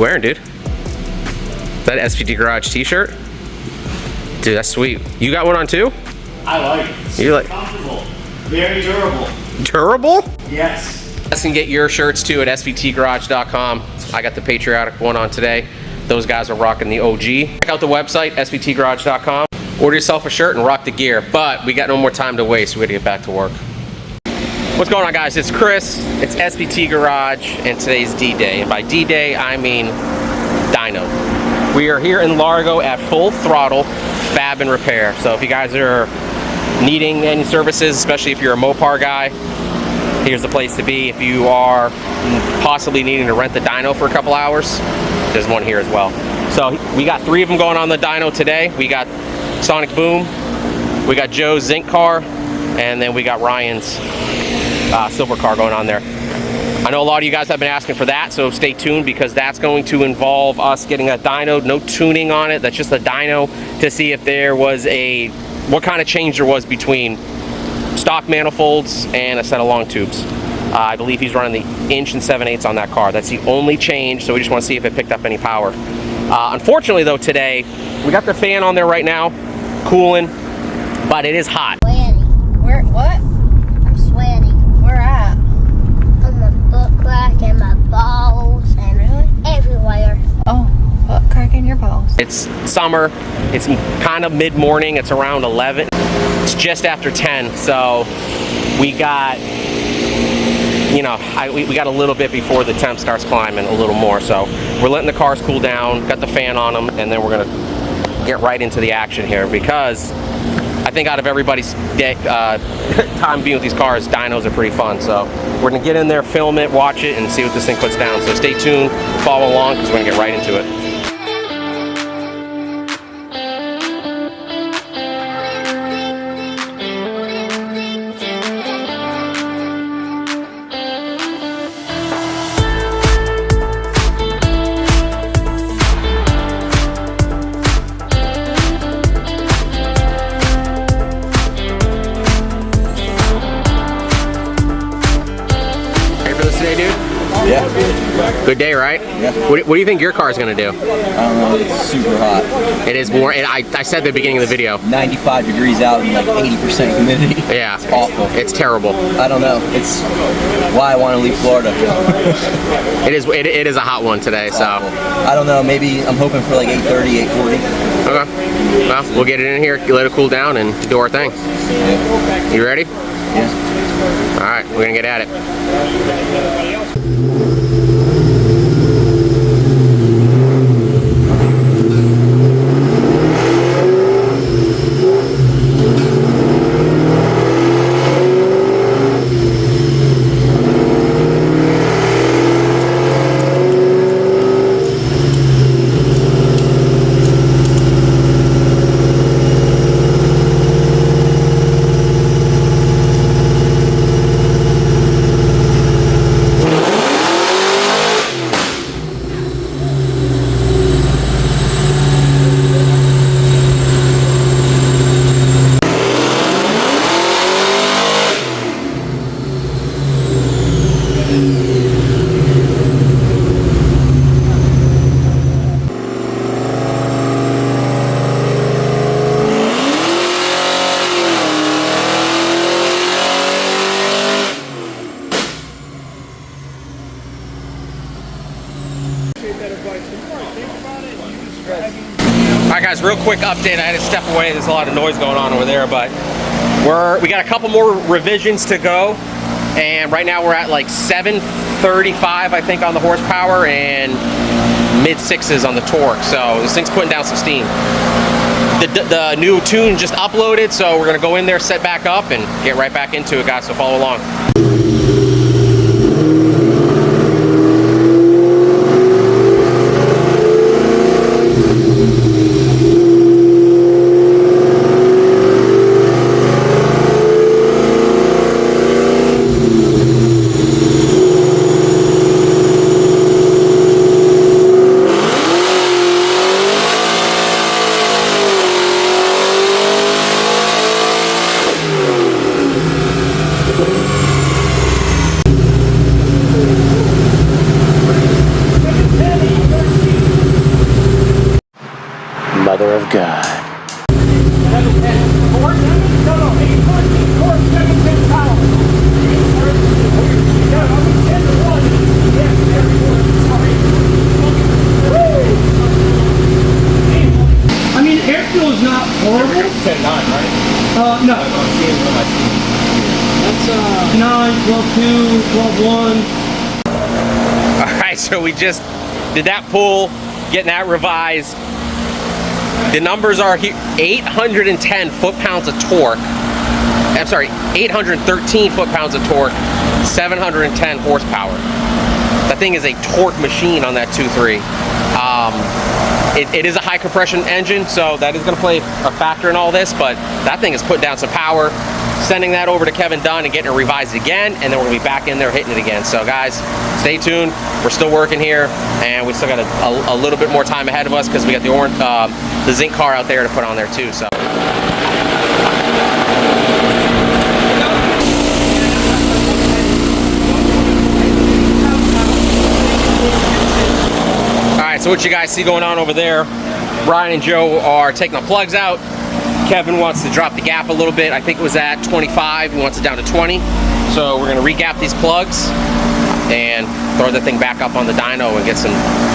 you wearing, dude? Is that SVT Garage t-shirt? Dude, that's sweet. You got one on too? I like it. It's you like comfortable. Very durable. Durable? Yes. You guys can get your shirts too at svtgarage.com. I got the patriotic one on today. Those guys are rocking the OG. Check out the website, svtgarage.com. Order yourself a shirt and rock the gear. But we got no more time to waste. We gotta get back to work. What's going on, guys? It's Chris. It's SVT Garage, and today's D-Day. And by D-Day, I mean Dyno. We are here in Largo at Full Throttle Fab and Repair. So if you guys are needing any services, especially if you're a Mopar guy, here's the place to be. If you are possibly needing to rent the Dyno for a couple hours, there's one here as well. So we got 3 of them going on the Dyno today. We got Sonic Boom, we got Joe's Zinc car, and then we got Ryan's silver car going on there. I know a lot of you guys have been asking for that, so stay tuned because that's going to involve us getting a dyno, no tuning on it. That's just a dyno to see if there was what kind of change there was between stock manifolds and a set of long tubes. I believe he's running the 1 7/8" on that car. That's the only change, so we just want to see if it picked up any power. Unfortunately though, today, we got the fan on there right now, cooling, but it is hot. Where, what? I'm sweaty. Where at? On my butt crack and my balls and everywhere. Oh, butt crack in your balls. It's summer. It's kind of mid-morning. It's around 11. It's just after 10, so we got, you know, we got a little bit before the temp starts climbing a little more. So we're letting the cars cool down, got the fan on them, and then we're gonna get right into the action here because I think out of everybody's time being with these cars, dynos are pretty fun. So we're gonna get in there, film it, watch it, and see what this thing puts down. So stay tuned, follow along, because we're gonna get right into it. Today, dude? Yeah. Good day, right? Yeah. What do you think your car is going to do? I don't know, it's super hot. It is more, and I said at the beginning of the video. 95 degrees out and like 80% humidity. Yeah. It's awful. It's terrible. I don't know. It's why I want to leave Florida. It is a hot one today, so. I don't know, maybe I'm hoping for like 8:30, 8:40. Okay. Well, we'll get it in here, let it cool down, and do our thing. Yeah. You ready? Yeah. All right, we're gonna get at it. Alright guys, real quick update. I had to step away. There's a lot of noise going on over there, but we got a couple more revisions to go. And right now we're at like 735, I think, on the horsepower and mid-6s on the torque. So this thing's putting down some steam. The new tune just uploaded, so we're gonna go in there, set back up, and get right back into it, guys, so follow along. Mother of God. I mean, airflow is not horrible. 10-9, right? No. That's 9, 12, 2, 12, 1. All right, so we just did that pull, getting that revised. The numbers are here, 810 foot-pounds of torque. I'm sorry, 813 foot-pounds of torque, 710 horsepower. That thing is a torque machine on that 2.3. It is a high compression engine, so that is going to play a factor in all this, but that thing is putting down some power, sending that over to Kevin Dunn and getting it revised again, and then we're going to be back in there hitting it again. So guys, stay tuned. We're still working here, and we still got a little bit more time ahead of us because we got the zinc car out there to put on there too. So. So what you guys see going on over there, Ryan and Joe are taking the plugs out. Kevin wants to drop the gap a little bit. I think it was at 25, he wants it down to 20. So we're gonna recap these plugs and throw the thing back up on the dyno and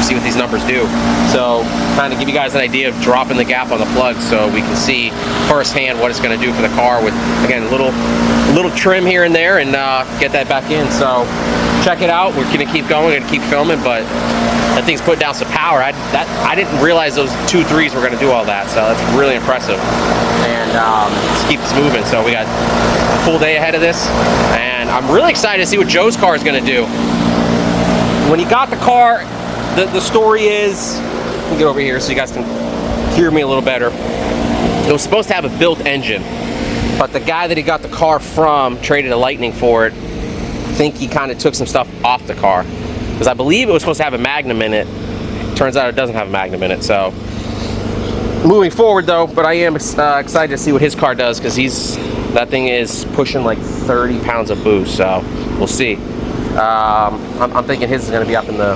see what these numbers do. So kind of give you guys an idea of dropping the gap on the plugs so we can see firsthand what it's gonna do for the car with, again, a little trim here and there, and get that back in. So check it out. We're gonna keep going and keep filming, but that thing's put down some power. I didn't realize those 2.3s were going to do all that, so that's really impressive. And let's keep this moving. So we got a full day ahead of this, and I'm really excited to see what Joe's car is going to do. When he got the car, the story is, let me get over here so you guys can hear me a little better. It was supposed to have a built engine, but the guy that he got the car from traded a Lightning for it. I think he kind of took some stuff off the car, because I believe it was supposed to have a Magnum in it. Turns out it doesn't have a Magnum in it. So moving forward though, but I am excited to see what his car does, because that thing is pushing like 30 pounds of boost, so we'll see. I'm thinking his is going to be up in the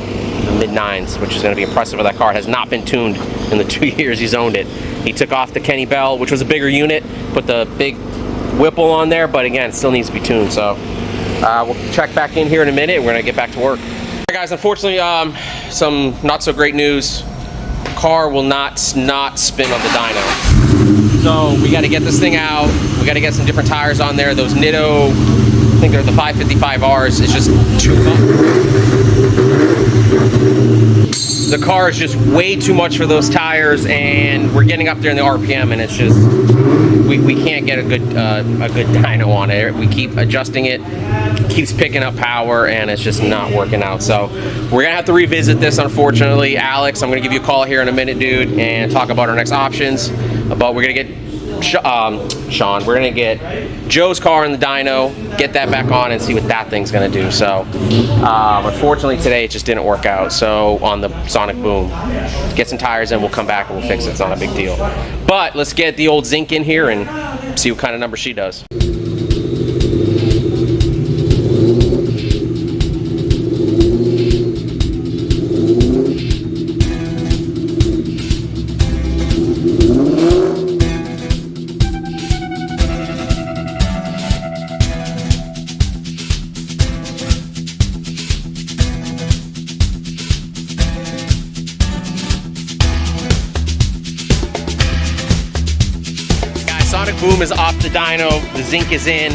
mid-9s, which is going to be impressive. With that car has not been tuned in the 2 years he's owned it. He took off the Kenny Bell, which was a bigger unit, put the big Whipple on there, but again, it still needs to be tuned. So we'll check back in here in a minute, and we're going to get back to work. Guys, unfortunately, some not so great news. Car will not spin on the dyno. So we got to get this thing out. We got to get some different tires on there. Those Nitto, I think they're the 555Rs. It's just too much. The car is just way too much for those tires, and we're getting up there in the RPM, and it's just we can't get a good dyno on it. We keep adjusting it, keeps picking up power, and it's just not working out. So we're gonna have to revisit this, unfortunately. Alex, I'm gonna give you a call here in a minute, dude, and talk about our next options. But we're gonna get Sean, we're gonna get Joe's car in the dyno, get that back on, and see what that thing's gonna do. So unfortunately today it just didn't work out. So on the Sonic Boom, get some tires in, we'll come back and we'll fix it. It's not a big deal. But let's get the old zinc in here and see what kind of number she does. Boom is off the dyno, the zinc is in,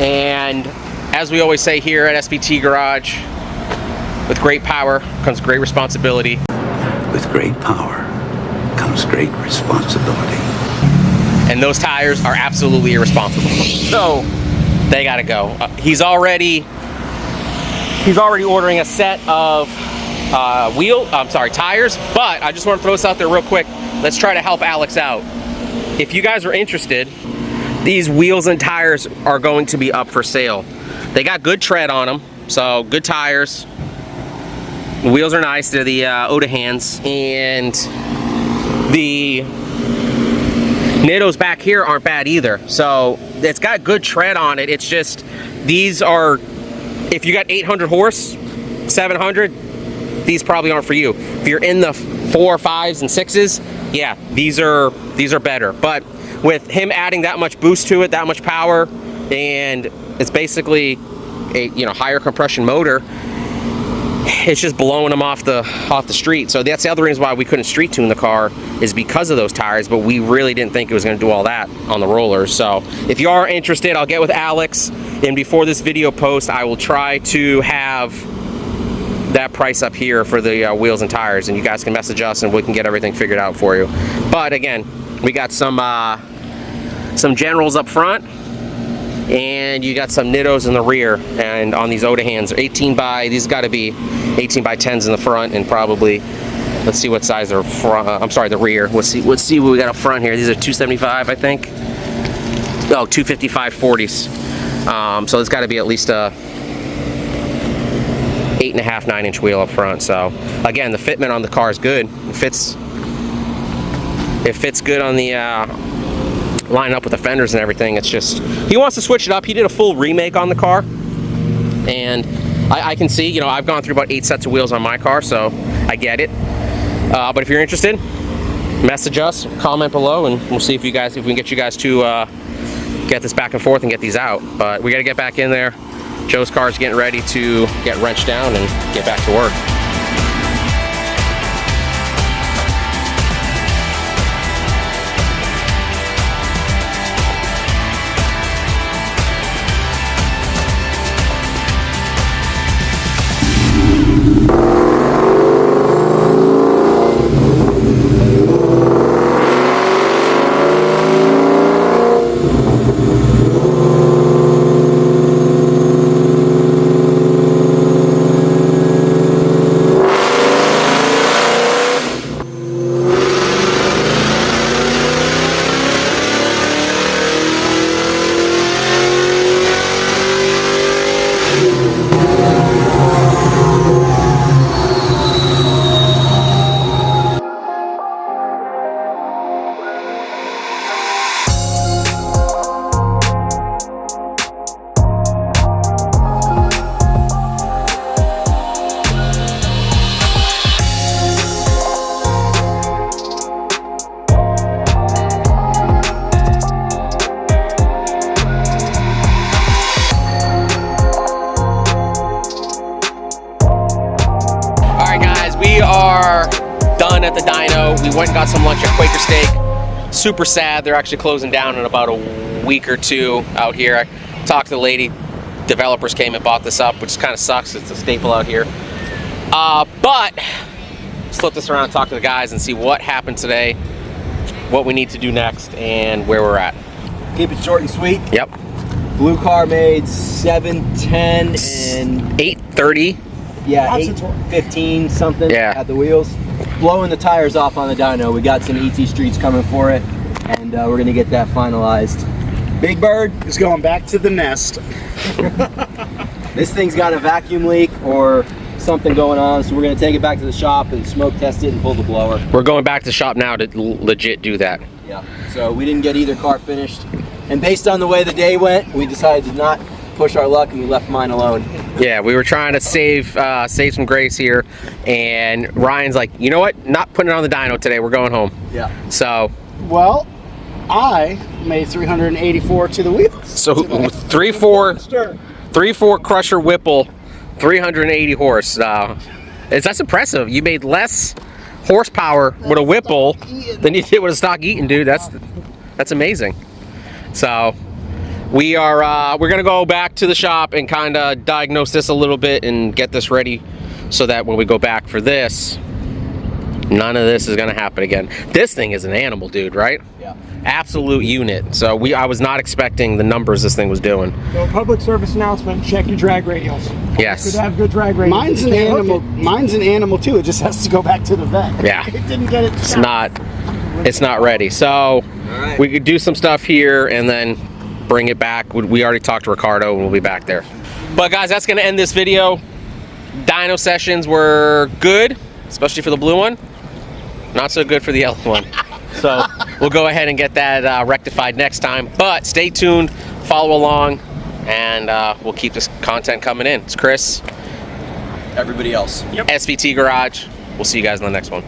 and as we always say here at SVT Garage, with great power comes great responsibility. With great power comes great responsibility. And those tires are absolutely irresponsible. So they gotta go. He's already ordering a set of tires, but I just want to throw this out there real quick. Let's try to help Alex out. If you guys are interested, these wheels and tires are going to be up for sale. They got good tread on them, so good tires. The wheels are nice, they're the Oda hands, and the Nittos back here aren't bad either. So it's got good tread on it. It's just, these are, if you got 800 horse, 700, these probably aren't for you. If you're in the 4, 5s, and 6s, yeah, these are better. But with him adding that much boost to it, that much power, and it's basically a higher compression motor, it's just blowing them off the street. So that's the other reason why we couldn't street tune the car, is because of those tires, but we really didn't think it was going to do all that on the rollers. So if you are interested, I'll get with Alex, and before this video post, I will try to have that price up here for the wheels and tires, and you guys can message us and we can get everything figured out for you. But again, we got some generals up front, and you got some Nittos in the rear, and on these Odahans, these got to be 18 by 10s in the front, and probably, let's see what size they're front, I'm sorry, the rear. Let's see what we got up front here. These are 275, I think. Oh, 255 40s. So it's got to be at least a 8.5, 9-inch wheel up front. So again, the fitment on the car is good. It fits good on the line up with the fenders and everything. It's just, he wants to switch it up. He did a full remake on the car, and I can see, I've gone through about 8 sets of wheels on my car, so I get it. But if you're interested, message us, comment below, and we'll see if we can get you guys to get this back and forth and get these out. But we got to get back in there. Joe's car's getting ready to get wrenched down and get back to work. We are done at the dyno. We went and got some lunch at Quaker Steak. Super sad, they're actually closing down in about a week or two out here. I talked to the lady, developers came and bought this up, which kind of sucks, it's a staple out here. But let's flip this around and talk to the guys and see what happened today, what we need to do next, and where we're at. Keep it short and sweet. Yep. Blue car made 710 and 830. yeah, 815 something at the wheels. Blowing the tires off on the dyno. We got some ET streets coming for it, and we're gonna get that finalized. Big Bird It's going back to the nest. This thing's got a vacuum leak or something going on, so we're gonna take it back to the shop and smoke test it and pull the blower. We're going back to the shop now to legit do that. Yeah, so we didn't get either car finished, and based on the way the day went, we decided to not push our luck and we left mine alone. Yeah, we were trying to save some grace here, and Ryan's like, you know what, not putting it on the dyno today, we're going home. Yeah. So Well, I made 384 to the wheels. so 3.4 Crusher Whipple, 380 horse. That's impressive. You made less horsepower with a Whipple than you did with a stock Eaton, dude. That's amazing. So we're gonna go back to the shop and kind of diagnose this a little bit and get this ready so that when we go back for this, none of this is gonna happen again. This thing is an animal, dude, right? Yeah. Absolute unit. So I was not expecting the numbers this thing was doing. So public service announcement, check your drag radials. Yes. Good to have good drag radials. Mine's an animal. Mine's an animal too. It just has to go back to the vet. Yeah. It didn't get it. It's not ready. So we could do some stuff here and then bring it back. We already talked to Ricardo and we'll be back there. But guys, that's gonna end this video. Dyno sessions were good, especially for the blue one. Not so good for the yellow one. So we'll go ahead and get that rectified next time. But stay tuned, follow along, and we'll keep this content coming in. It's Chris. Everybody else. SVT Garage. We'll see you guys in the next one.